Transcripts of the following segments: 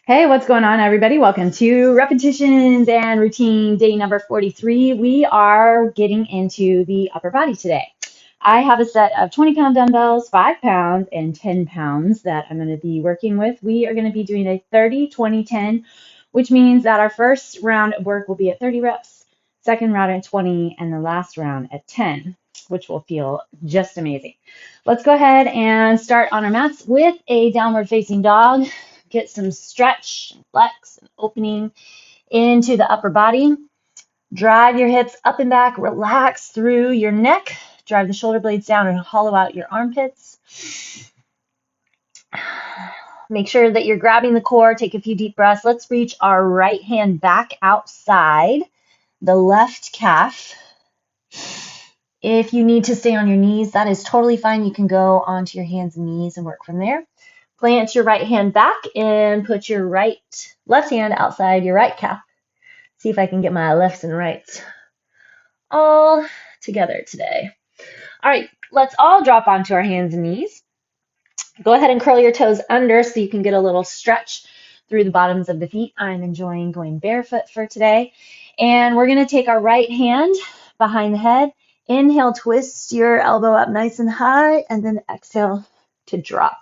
Hey, what's going on, everybody? Welcome to Repetitions and Routine day number 43. We are getting into the upper body today. I have a set of 20-pound dumbbells, 5 pounds, and 10 pounds that I'm going to be working with. We are going to be doing a 30, 20, 10, which means that our first round of work will be at 30 reps, second round at 20, and the last round at 10, which will feel just amazing. Let's go ahead and start on our mats with a downward facing dog. Get some stretch, and flex, and opening into the upper body. Drive your hips up and back. Relax through your neck. Drive the shoulder blades down and hollow out your armpits. Make sure that you're grabbing the core. Take a few deep breaths. Let's reach our right hand back outside the left calf. If you need to stay on your knees, that is totally fine. You can go onto your hands and knees and work from there. Plant your right hand back and put your left hand outside your right calf. See if I can get my lefts and rights all together today. All right, let's all drop onto our hands and knees. Go ahead and curl your toes under so you can get a little stretch through the bottoms of the feet. I'm enjoying going barefoot for today. And we're going to take our right hand behind the head. Inhale, twist your elbow up nice and high, and then exhale to drop.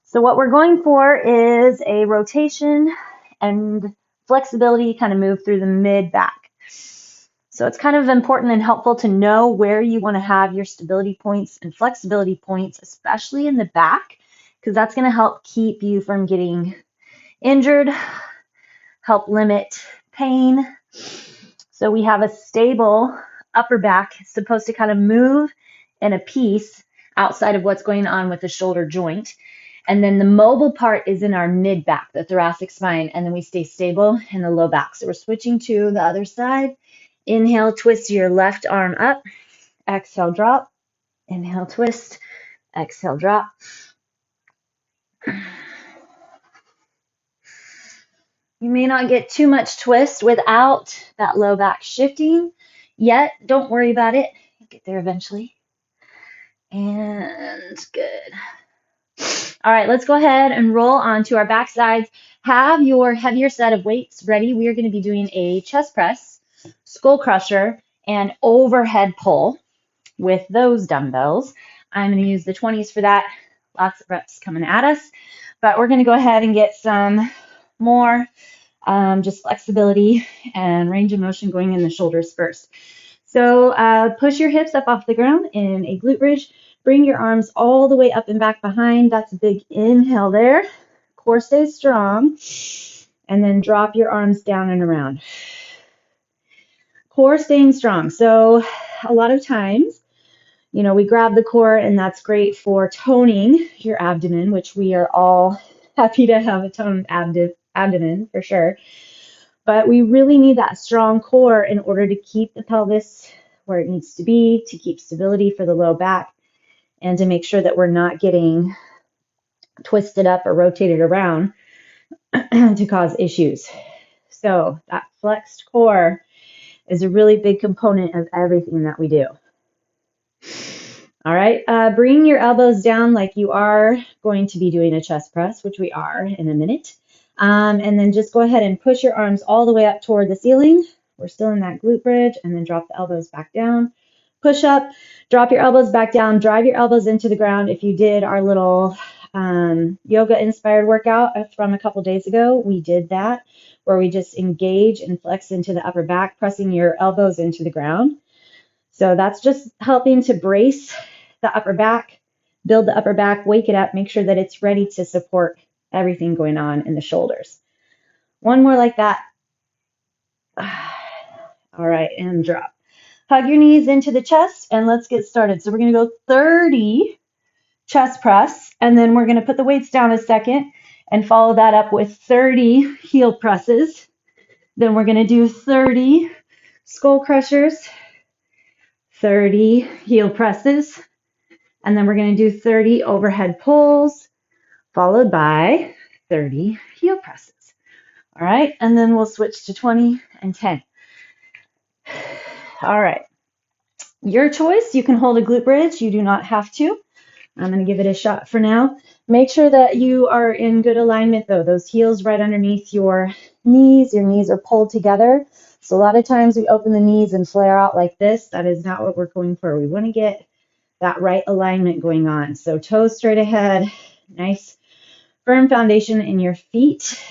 So what we're going for is a rotation and flexibility, kind of move through the mid-back. So it's kind of important and helpful to know where you want to have your stability points and flexibility points, especially in the back, because that's going to help keep you from getting injured, help limit pain. So we have a stable upper back. It's supposed to kind of move in a piece outside of what's going on with the shoulder joint. And then the mobile part is in our mid back, the thoracic spine, and then we stay stable in the low back. So we're switching to the other side. Inhale, twist your left arm up. Exhale, drop. Inhale, twist. Exhale, drop. You may not get too much twist without that low back shifting yet. Don't worry about it. You'll get there eventually. And good. All right, let's go ahead and roll onto our back sides. Have your heavier set of weights ready. We are going to be doing a chest press, skull crusher, and overhead pull with those dumbbells. I'm going to use the 20s for that. Lots of reps coming at us. But we're going to go ahead and get some more just flexibility and range of motion going in the shoulders first. So push your hips up off the ground in a glute bridge. Bring your arms all the way up and back behind. That's a big inhale there. Core stays strong. And then drop your arms down and around. Core staying strong. So a lot of times, we grab the core, and that's great for toning your abdomen, which we are all happy to have a toned abdomen for sure. But we really need that strong core in order to keep the pelvis where it needs to be, to keep stability for the low back, and to make sure that we're not getting twisted up or rotated around to cause issues. So that flexed core is a really big component of everything that we do. All right, bring your elbows down like you are going to be doing a chest press, which we are in a minute. And then just go ahead and push your arms all the way up toward the ceiling. We're still in that glute bridge, and then drop the elbows back down. Push up, drop your elbows back down, drive your elbows into the ground. If you did our little yoga-inspired workout from a couple days ago, we did that, where we just engage and flex into the upper back, pressing your elbows into the ground. So that's just helping to brace the upper back, build the upper back, wake it up, make sure that it's ready to support everything going on in the shoulders. One more like that. All right, and drop. Hug your knees into the chest, and let's get started. So we're going to go 30 chest press, and then we're going to put the weights down a second and follow that up with 30 heel presses. Then we're going to do 30 skull crushers, 30 heel presses, and then we're going to do 30 overhead pulls, followed by 30 heel presses. All right, and then we'll switch to 20 and 10. All right, your choice. You can hold a glute bridge. You do not have to. I'm going to give it a shot for now. Make sure that you are in good alignment though. Those heels right underneath your knees are pulled together. So a lot of times we open the knees and flare out like this. That is not what we're going for. We want to get that right alignment going on. So toes straight ahead, nice firm foundation in your feet,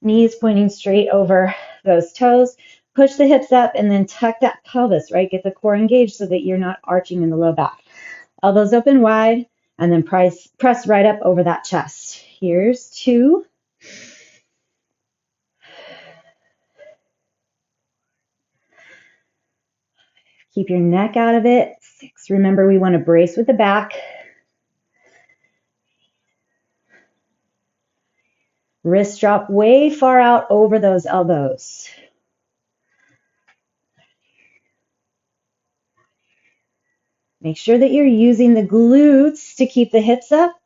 knees pointing straight over those toes. Push the hips up and then tuck that pelvis, right? Get the core engaged so that you're not arching in the low back. Elbows open wide, and then press right up over that chest. Here's 2. Keep your neck out of it. 6. Remember, we want to brace with the back. Wrists drop way far out over those elbows. Make sure that you're using the glutes to keep the hips up.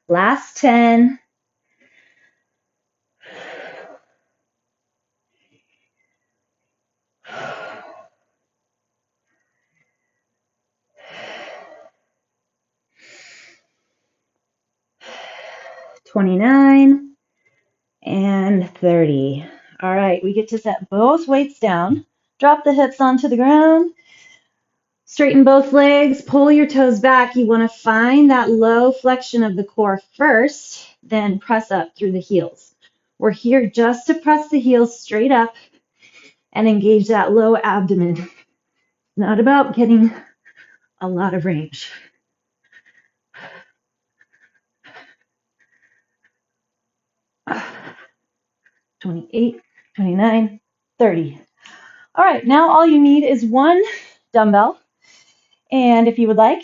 Last 10. $29 and $30. All right, we get to set both weights down. Drop the hips onto the ground. Straighten both legs, pull your toes back. You want to find that low flexion of the core first, then press up through the heels. We're here just to press the heels straight up and engage that low abdomen. Not about getting a lot of range. Ah, 28, 29, 30. All right, now all you need is one dumbbell. And if you would like,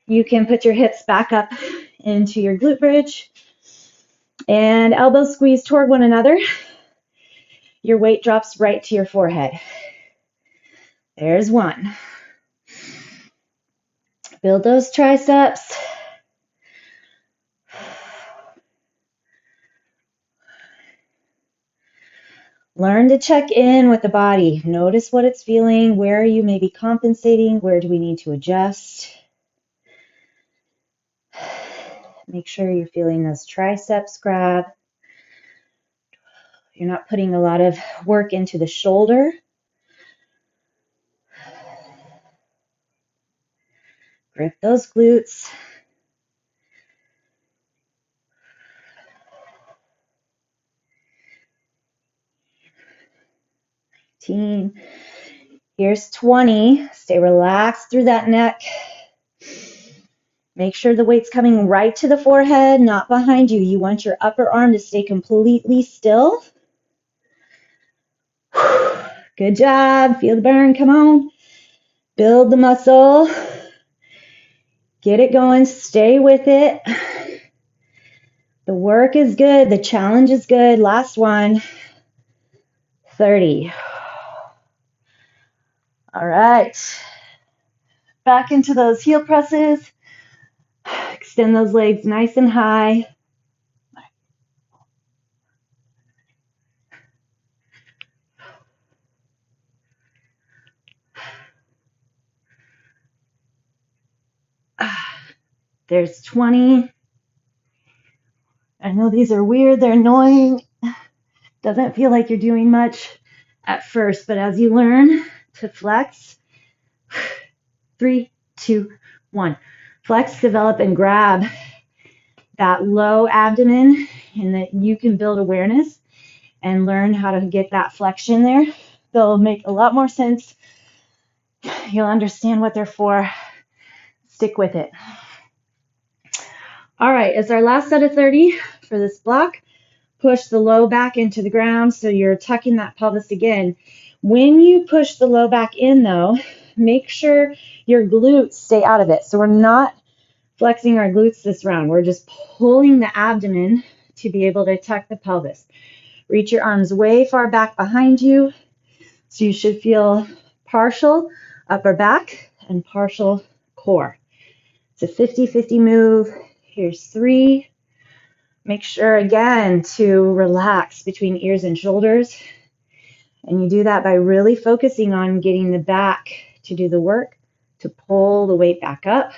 you can put your hips back up into your glute bridge and elbows squeeze toward one another. Your weight drops right to your forehead. There's one. Build those triceps. Learn to check in with the body. Notice what it's feeling. Where are you maybe compensating? Where do we need to adjust? Make sure you're feeling those triceps grab. You're not putting a lot of work into the shoulder. Grip those glutes. Here's 20. Stay relaxed through that neck. Make sure the weight's coming right to the forehead, not behind you. You want your upper arm to stay completely still. Good job. Feel the burn. Come on. Build the muscle. Get it going. Stay with it. The work is good. The challenge is good. Last one. 30. All right. Back into those heel presses. Extend those legs nice and high. There's 20. I know these are weird. They're annoying. Doesn't feel like you're doing much at first, but as you learn to flex, 3, 2, 1. Flex, develop, and grab that low abdomen, and that you can build awareness and learn how to get that flexion there. They'll make a lot more sense. You'll understand what they're for. Stick with it. All right, it's our last set of 30 for this block. Push the low back into the ground so you're tucking that pelvis again. When you push the low back in though, make sure your glutes stay out of it. So we're not flexing our glutes this round. We're just pulling the abdomen to be able to tuck the pelvis. Reach your arms way far back behind you. So you should feel partial upper back and partial core. It's a 50-50 move. Here's 3. Make sure again to relax between ears and shoulders. And you do that by really focusing on getting the back to do the work, to pull the weight back up.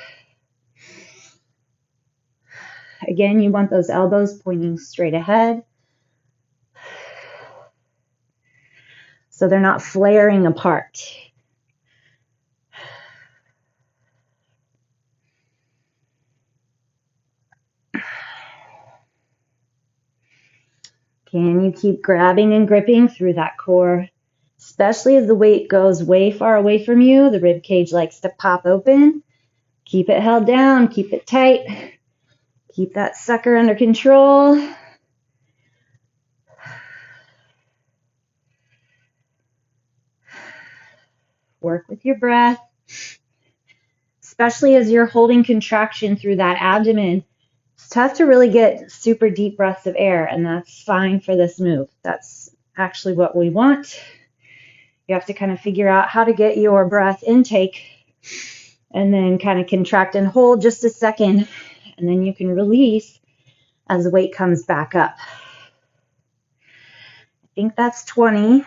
Again, you want those elbows pointing straight ahead, so they're not flaring apart. Can you keep grabbing and gripping through that core? Especially as the weight goes way far away from you, the rib cage likes to pop open. Keep it held down, keep it tight. Keep that sucker under control. Work with your breath, especially as you're holding contraction through that abdomen. It's tough to really get super deep breaths of air, and that's fine for this move. That's actually what we want. You have to kind of figure out how to get your breath intake and then kind of contract and hold just a second, and then you can release as the weight comes back up. I think that's 20.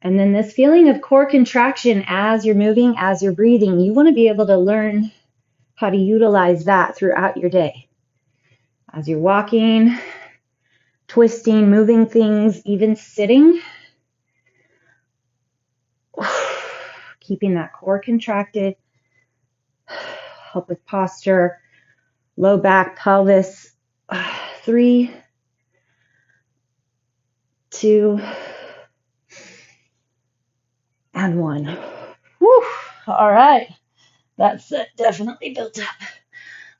And then this feeling of core contraction as you're moving, as you're breathing, you want to be able to learn how to utilize that throughout your day. As you're walking, twisting, moving things, even sitting, keeping that core contracted, help with posture, low back, pelvis. 3, 2, and 1. Whew. All right. That's definitely built up.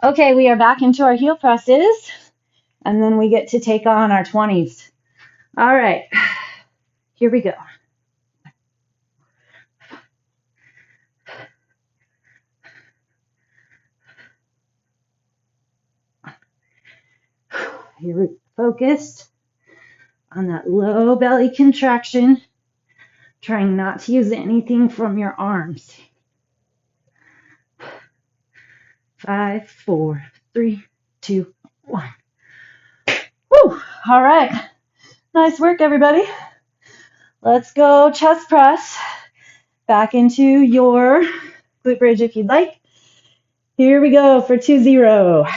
Okay, we are back into our heel presses, and then we get to take on our 20s. All right, here we go. You're focused on that low belly contraction, trying not to use anything from your arms. 5, 4, 3, 2, 1. Woo! All right. Nice work, everybody. Let's go chest press back into your glute bridge if you'd like. Here we go for 2-0.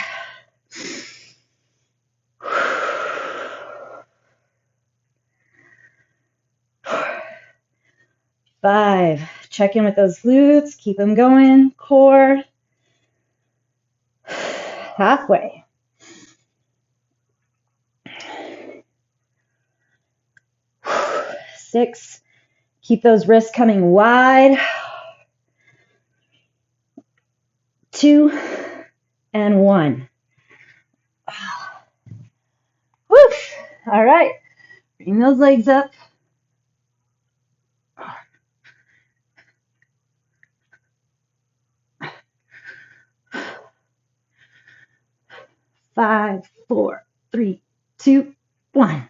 5. Check in with those glutes. Keep them going. Core. Halfway. 6. Keep those wrists coming wide. 2 and 1. Woo! All right. Bring those legs up. 5, 4, 3, 2, 1.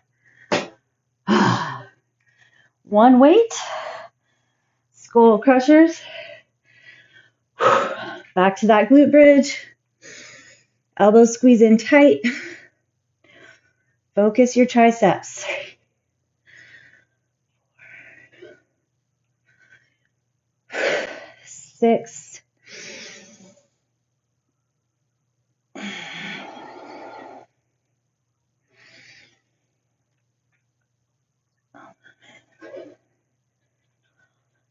One weight. Skull crushers. Back to that glute bridge. Elbows squeeze in tight. Focus your triceps. 6.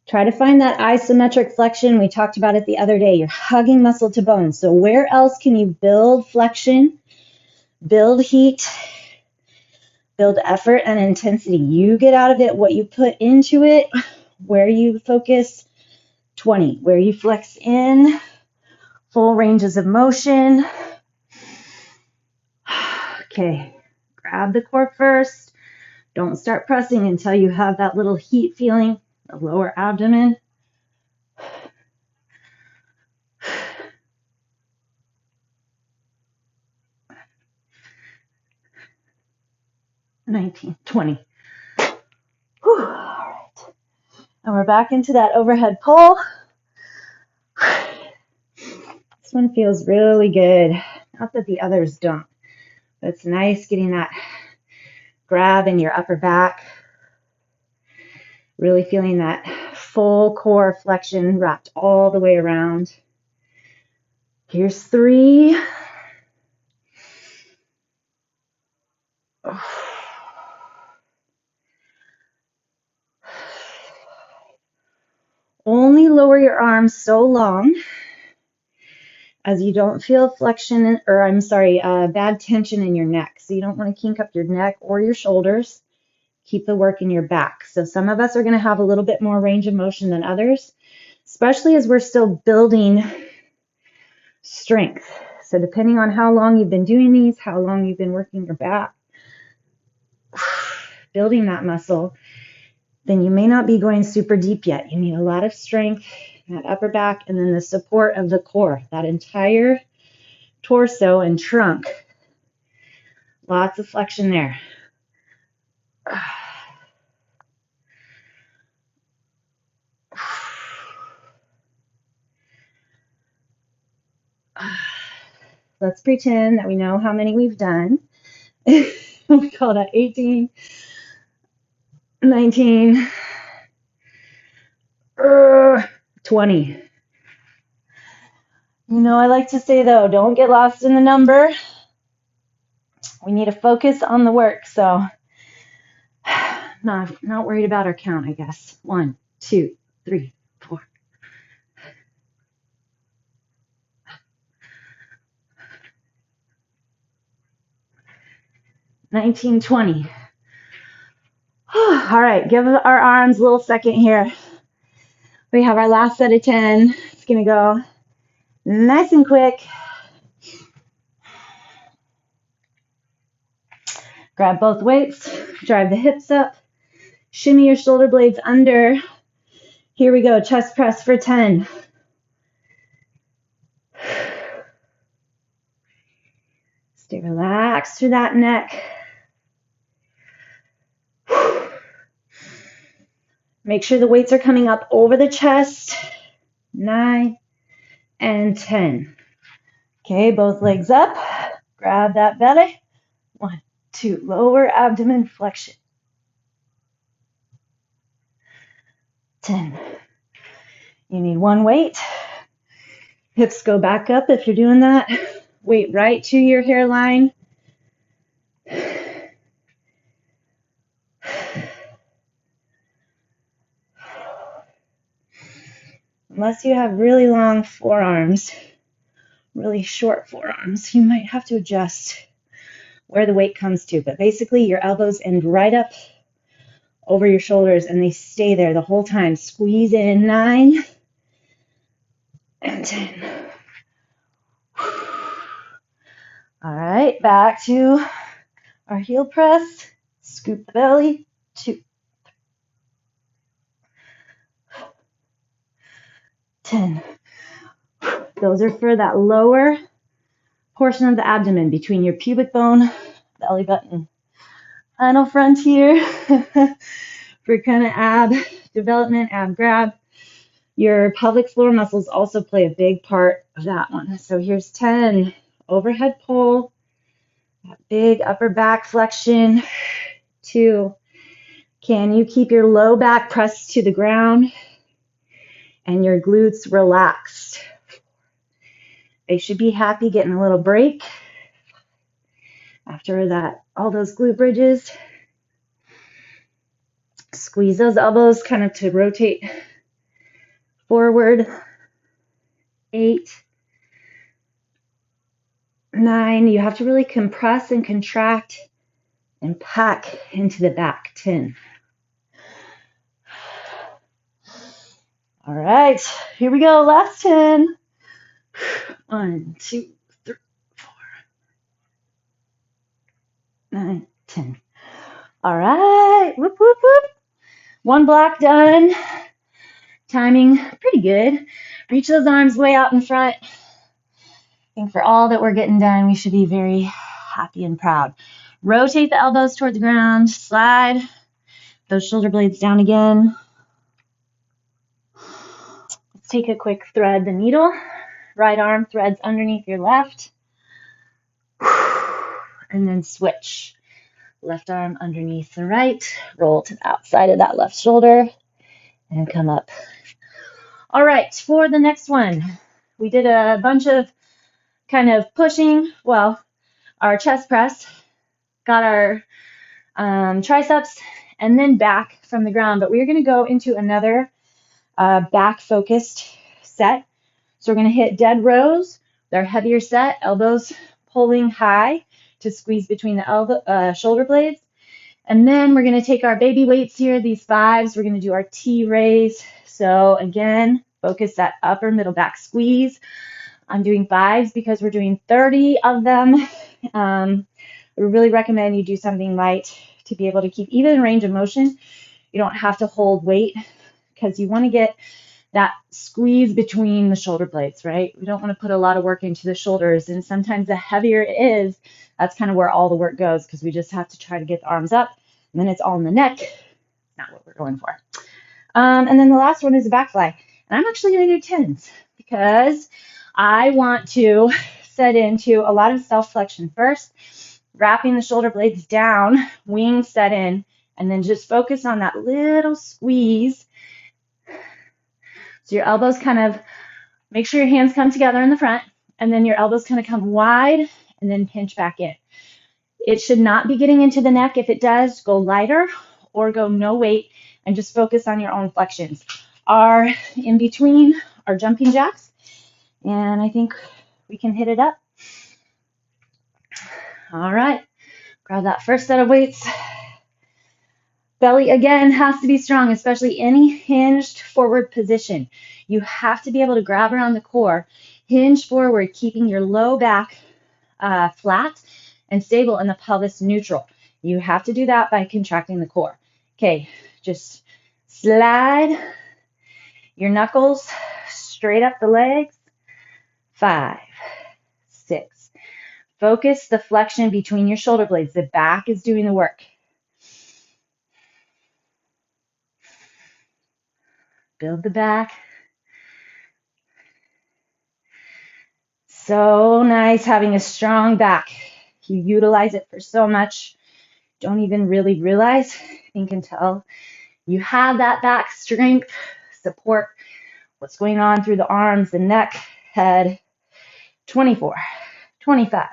Try to find that isometric flexion. We talked about it the other day. You're hugging muscle to bone. So where else can you build flexion, build heat, build effort and intensity? You get out of it what you put into it. Where you focus, 20. Where you flex in, full ranges of motion. Okay, grab the core first. Don't start pressing until you have that little heat feeling, the lower abdomen. 19, 20. Whew. All right. And we're back into that overhead pull. one feels really good. Not that the others don't, but it's nice getting that grab in your upper back. Really feeling that full core flexion wrapped all the way around. Here's 3. Only lower your arms so long as you don't feel flexion, bad tension in your neck. So you don't want to kink up your neck or your shoulders. Keep the work in your back. So some of us are going to have a little bit more range of motion than others, especially as we're still building strength. So depending on how long you've been doing these, how long you've been working your back, building that muscle, then you may not be going super deep yet. You need a lot of strength in that upper back and then the support of the core, that entire torso and trunk. Lots of flexion there. Let's pretend that we know how many we've done. We call that 18, 19, 20. You know, I like to say, though, don't get lost in the number. We need to focus on the work. So not worried about our count, I guess. 1, 2, 3, 4. $19, $20. All right, give our arms a little second here. We have our last set of 10. It's going to go nice and quick. Grab both weights, drive the hips up, shimmy your shoulder blades under. Here we go, chest press for 10. Stay relaxed through that neck. Make sure the weights are coming up over the chest. 9 and 10. Okay, both legs up. Grab that belly. 1, 2, lower abdomen flexion. 10. You need one weight. Hips go back up if you're doing that. Weight right to your hairline. Unless you have really long forearms, really short forearms, you might have to adjust where the weight comes to. But basically, your elbows end right up over your shoulders, and they stay there the whole time. Squeeze in 9 and 10. All right, back to our heel press. Scoop the belly. 2, 10. Those are for that lower portion of the abdomen between your pubic bone, belly button, final frontier for kind of ab development, ab grab. Your pelvic floor muscles also play a big part of that one. So here's 10. Overhead pull, that big upper back flexion. 2. Can you keep your low back pressed to the ground and your glutes relaxed? They should be happy getting a little break after that, all those glute bridges. Squeeze those elbows kind of to rotate forward. 8, 9. You have to really compress and contract and pack into the back. 10. All right, here we go. Last 10. 1, 2, 3, 4, 9, 10. All right. Whoop, whoop, whoop. One block done. Timing pretty good. Reach those arms way out in front. I think for all that we're getting done, we should be very happy and proud. Rotate the elbows toward the ground. Slide those shoulder blades down again. Let's take a quick thread the needle. Right arm threads underneath your left. And then switch. Left arm underneath the right. Roll to the outside of that left shoulder. And come up. All right, for the next one, we did a bunch of kind of pushing, well, our chest press, got our triceps, and then back from the ground. But we're going to go into another back-focused set. So we're going to hit dead rows. They're heavier set, elbows pulling high to squeeze between the shoulder blades. And then we're going to take our baby weights here, these fives. We're going to do our T raise. So again, focus that upper middle back squeeze. I'm doing fives because we're doing 30 of them. We really recommend you do something light to be able to keep even range of motion. You don't have to hold weight because you want to get that squeeze between the shoulder blades, right? We don't want to put a lot of work into the shoulders. And sometimes the heavier it is, that's kind of where all the work goes because we just have to try to get the arms up. And then it's all in the neck. Not what we're going for. And then the last one is a back fly. And I'm actually going to do 10s because I want to set into a lot of self-flexion first, wrapping the shoulder blades down, wings set in, and then just focus on that little squeeze. So your elbows kind of, make sure your hands come together in the front, and then your elbows kind of come wide and then pinch back in. It should not be getting into the neck. If it does, go lighter or go no weight and just focus on your own flexions. Our in between are jumping jacks, and I think we can hit it up. All right, grab that first set of weights. Belly, again, has to be strong, especially any hinged forward position. You have to be able to grab around the core, hinge forward, keeping your low back flat and stable and the pelvis neutral. You have to do that by contracting the core. Okay, just slide your knuckles straight up the legs. 5, 6. Focus the flexion between your shoulder blades. The back is doing the work. Build the back. So nice having a strong back. You utilize it for so much. Don't even really realize, think until you have that back strength, support what's going on through the arms, the neck, head. 24, 25.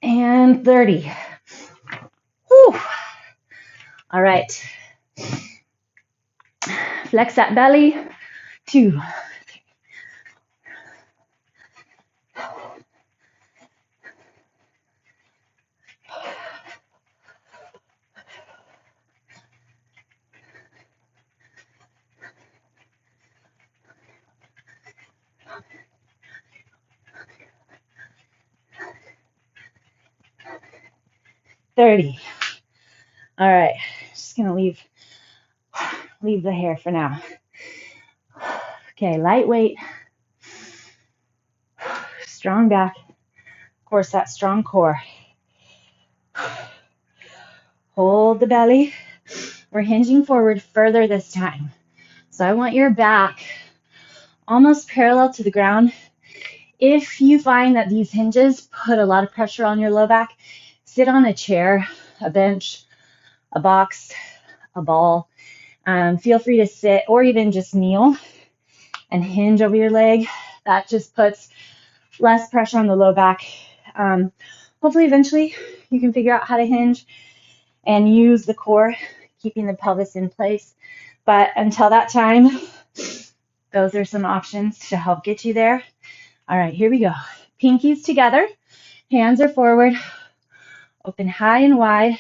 And 30. Whew. All right. Flex that belly. 2. 30. All right, just gonna leave the hair for now. Okay, lightweight, strong back, of course that strong core. Hold the belly. We're hinging forward further this time. So I want your back almost parallel to the ground. If you find that these hinges put a lot of pressure on your low back, sit on a chair, a bench, a box, a ball. Feel free to sit or even just kneel and hinge over your leg. That just puts less pressure on the low back. Hopefully eventually you can figure out how to hinge and use the core, keeping the pelvis in place. But until that time, those are some options to help get you there. All right, here we go. Pinkies together, hands are forward, open high and wide.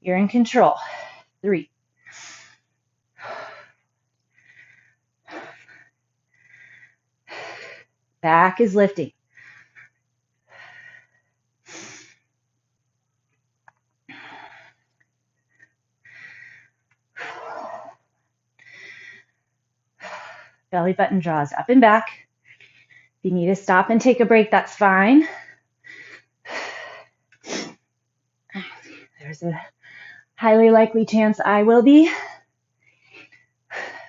You're in control. 3. Back is lifting. 4. Belly button draws up and back. If you need to stop and take a break, that's fine. There's a highly likely chance I will be.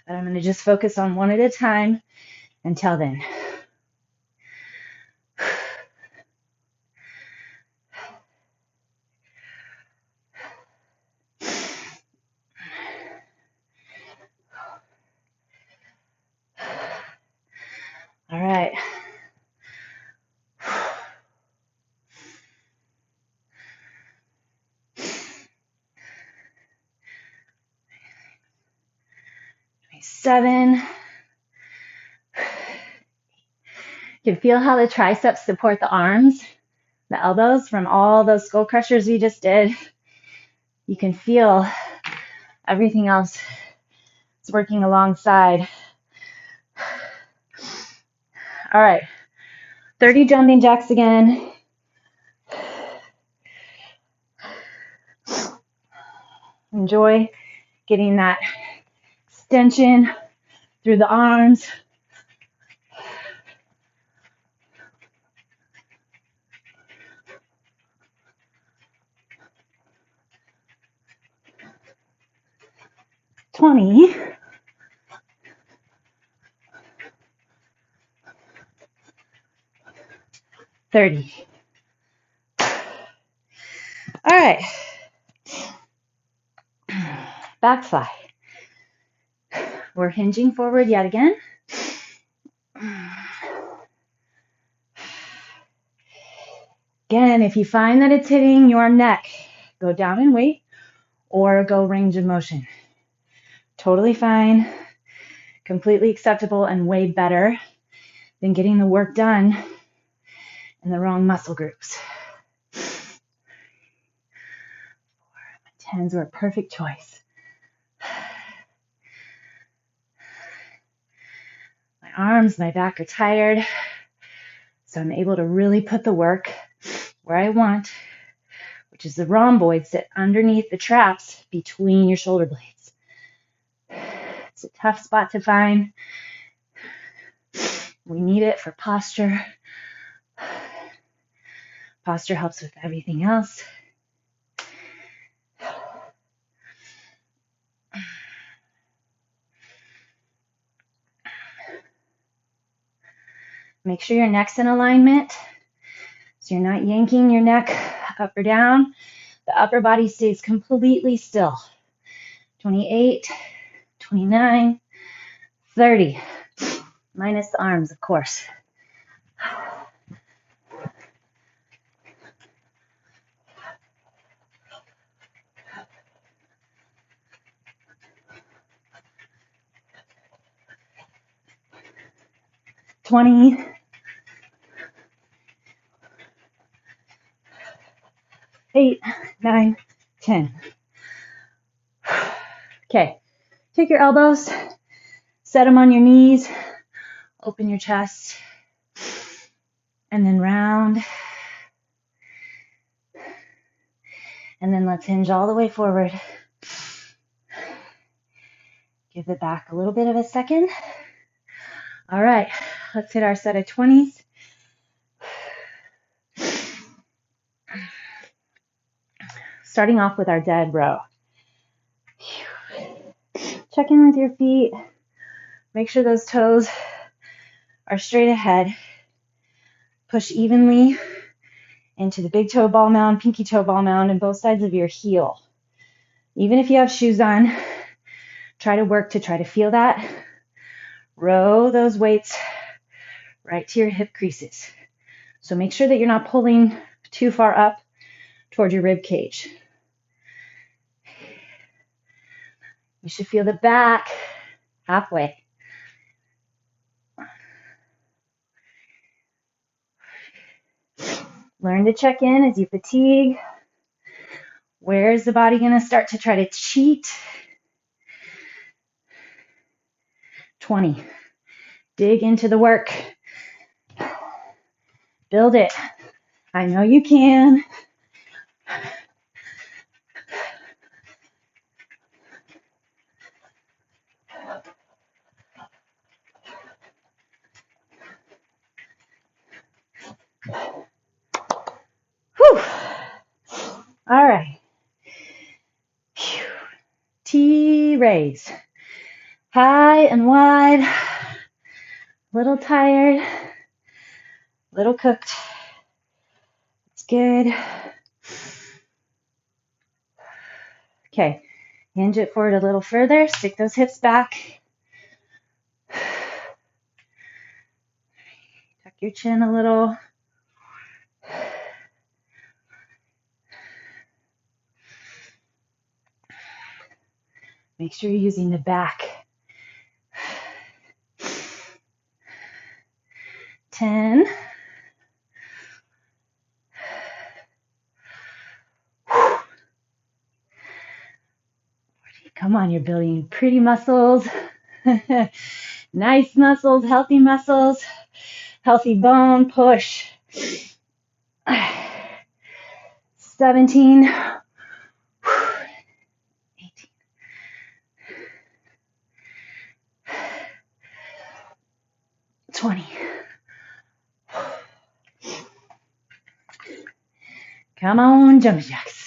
but I'm going to just focus on one at a time until then. All right. Seven. You can feel how the triceps support the arms, the elbows from all those skull crushers we just did. You can feel everything else is working alongside. All right, 30 jumping jacks again. Enjoy getting that extension through the arms. $20. 30. All right. Back fly. We're hinging forward yet again. Again, if you find that it's hitting your neck, go down and wait or go range of motion. Totally fine, completely acceptable, and way better than getting the work done in the wrong muscle groups. 10s were a perfect choice. My arms, my back are tired, so I'm able to really put the work where I want, which is the rhomboids sit underneath the traps between your shoulder blades. It's a tough spot to find. We need it for posture. Posture helps with everything else. Make sure your neck's in alignment, so you're not yanking your neck up or down. The upper body stays completely still. 28, 29, 30. Minus the arms, of course. $20. 8, 9, 10. Okay, take your elbows, set them on your knees, open your chest, and then round. And then let's hinge all the way forward. Give it back a little bit of a second. All right, let's hit our set of 20s. Starting off with our dead row. Check in with your feet. Make sure those toes are straight ahead. Push evenly into the big toe ball mound, pinky toe ball mound, and both sides of your heel. Even if you have shoes on, try to work to try to feel that. Row those weights right to your hip creases. So make sure that you're not pulling too far up toward your rib cage. You should feel the back halfway. Learn to check in as you fatigue. Where is the body going to start to try to cheat? 20. Dig into the work. Build it. I know you can. Whew. All right. T-raise. High and wide, little tired, little cooked. It's good. Okay, hinge it forward a little further, stick those hips back. Tuck your chin a little. Make sure you're using the back. 10. Come on, you're building pretty muscles. Nice muscles, healthy muscles, healthy bone. Push. 17. 18. 20. Come on, jumping jacks.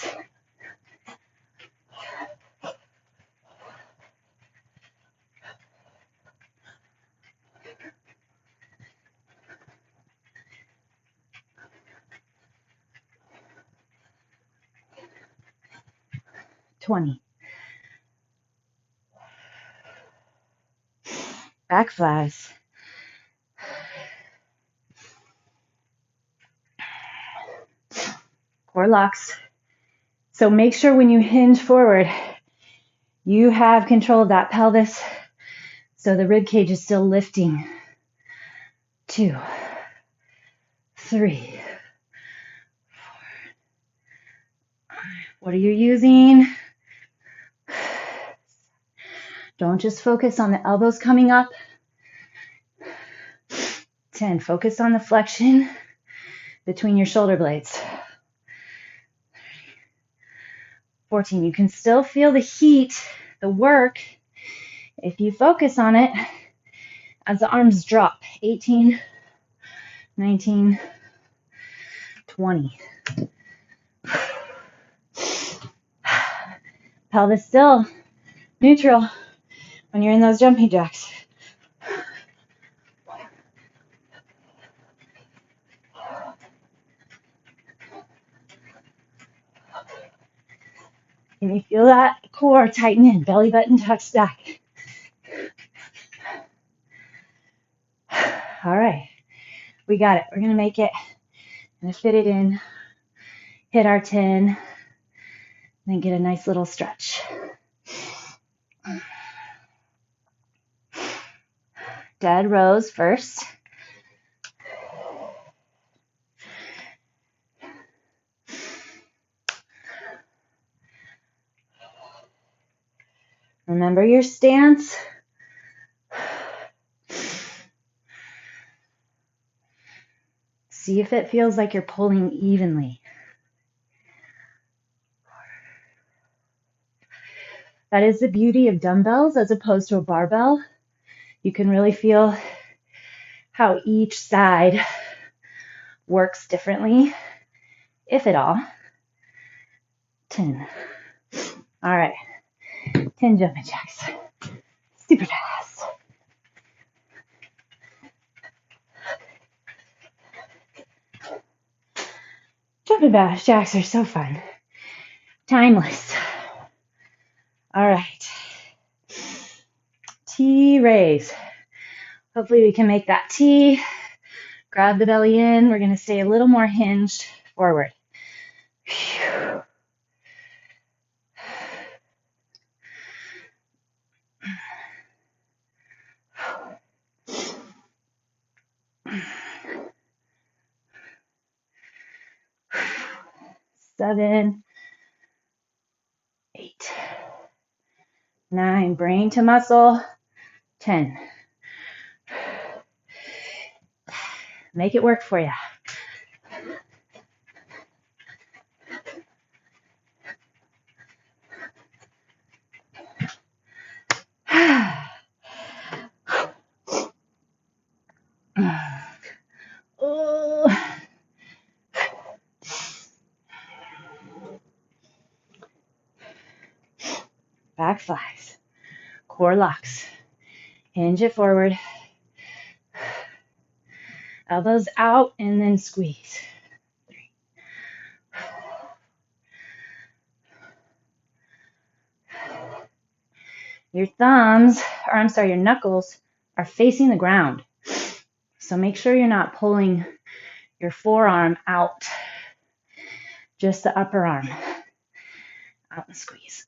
Back flies. Core locks. So make sure when you hinge forward, you have control of that pelvis so the rib cage is still lifting. 2, 3, 4. What are you using? Don't just focus on the elbows coming up. 10, focus on the flexion between your shoulder blades. 14, you can still feel the heat, the work, if you focus on it as the arms drop. 18, 19, 20. Pelvis still neutral when you're in those jumping jacks. Can you feel that core tighten in, belly button tucks back? All right, we got it. We're gonna make it. Gonna fit it in, hit our 10, then get a nice little stretch. Dead rows first. Remember your stance. See if it feels like you're pulling evenly. That is the beauty of dumbbells as opposed to a barbell. You can really feel how each side works differently, if at all. 10. All right, 10 jumping jacks. Super fast. Jumping jacks are so fun. Timeless. All right. T raise. Hopefully we can make that T. Grab the belly in. We're going to stay a little more hinged forward. Whew. Seven, 8, 9, brain to muscle. 10. Make it work for you. Oh. Back flies. Core locks. Hinge it forward. Elbows out and then squeeze. Your your knuckles are facing the ground. So make sure you're not pulling your forearm out, just the upper arm. Out and squeeze.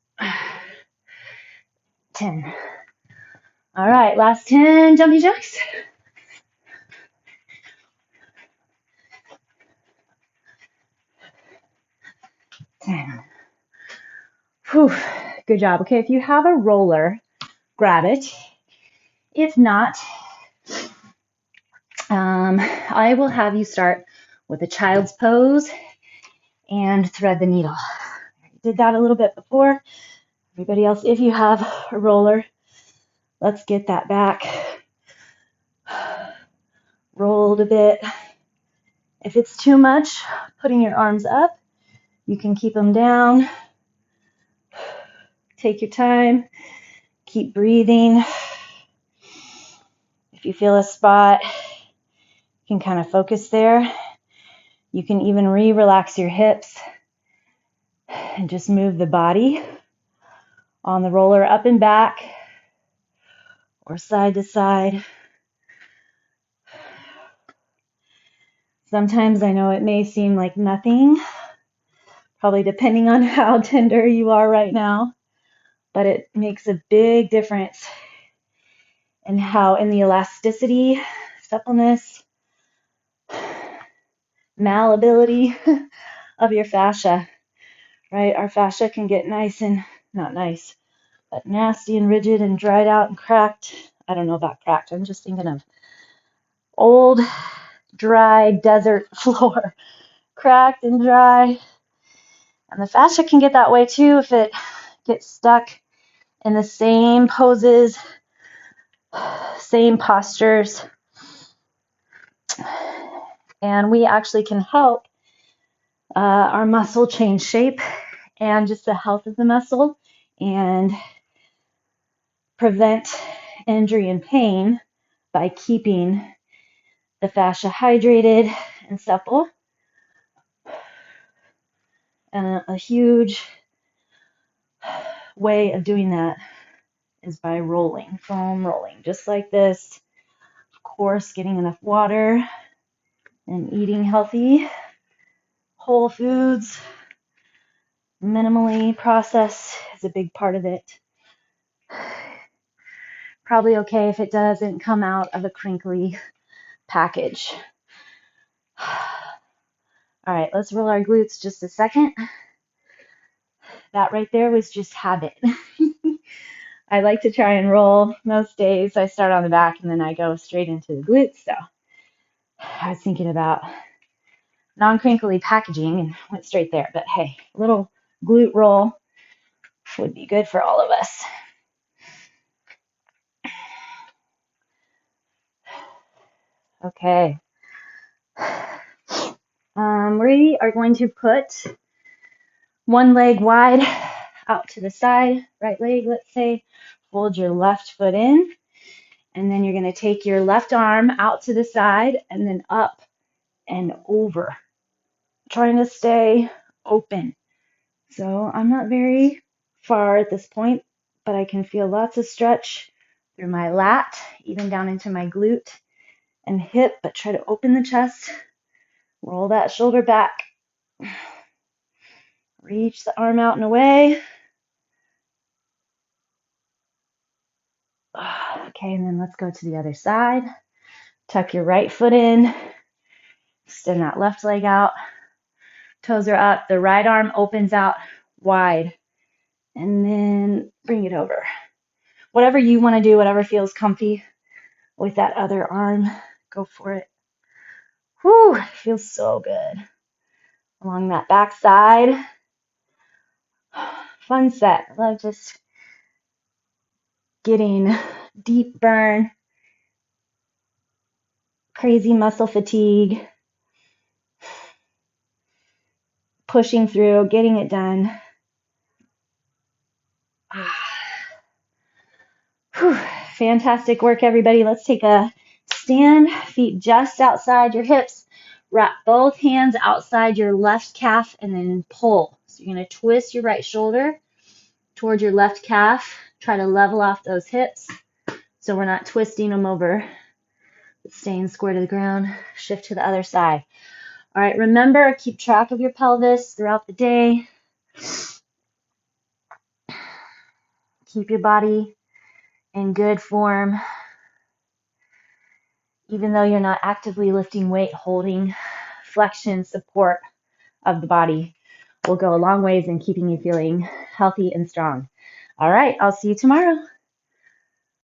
10. All right, last 10 jumpy jacks. 10. Whew, good job. Okay, if you have a roller, grab it. If not, I will have you start with a child's pose and thread the needle. I did that a little bit before. Everybody else, if you have a roller, let's get that back. Rolled a bit. If it's too much, putting your arms up, you can keep them down. Take your time. Keep breathing. If you feel a spot, you can kind of focus there. You can even relax your hips and just move the body on the roller up and back or side to side. Sometimes I know it may seem like nothing, probably depending on how tender you are right now, but it makes a big difference in the elasticity, suppleness, malleability of your fascia, right? Our fascia can get not nice, but nasty and rigid and dried out and cracked. I don't know about cracked. I'm just thinking of old, dry desert floor, cracked and dry. And the fascia can get that way too if it gets stuck in the same poses, same postures. And we actually can help our muscle change shape and just the health of the muscle and prevent injury and pain by keeping the fascia hydrated and supple. And a huge way of doing that is by rolling, foam rolling, just like this. Of course, getting enough water and eating healthy, whole foods, minimally processed is a big part of it. Probably okay if it doesn't come out of a crinkly package. All right, let's roll our glutes just a second. That right there was just habit. I like to try and roll most days. I start on the back and then I go straight into the glutes. So I was thinking about non-crinkly packaging and went straight there. But hey, a little glute roll would be good for all of us. Okay. We are going to put one leg wide out to the side, right leg, let's say. Fold your left foot in, and then you're going to take your left arm out to the side and then up and over, trying to stay open. So I'm not very far at this point, but I can feel lots of stretch through my lat, even down into my glute and hip, but try to open the chest, roll that shoulder back, reach the arm out and away. Okay, and then let's go to the other side. Tuck your right foot in, extend that left leg out, toes are up, the right arm opens out wide, and then bring it over. Whatever you want to do, whatever feels comfy with that other arm, go for it. Whew, feels so good. Along that back side. Fun set. I love just getting deep burn, crazy muscle fatigue, pushing through, getting it done. Whew, Fantastic work, everybody. Let's take a stand, feet just outside your hips. Wrap both hands outside your left calf and then pull. So you're going to twist your right shoulder toward your left calf. Try to level off those hips so we're not twisting them over, but staying square to the ground. Shift to the other side. All right, remember, keep track of your pelvis throughout the day. Keep your body in good form. Even though you're not actively lifting weight, holding flexion support of the body will go a long ways in keeping you feeling healthy and strong. All right, I'll see you tomorrow.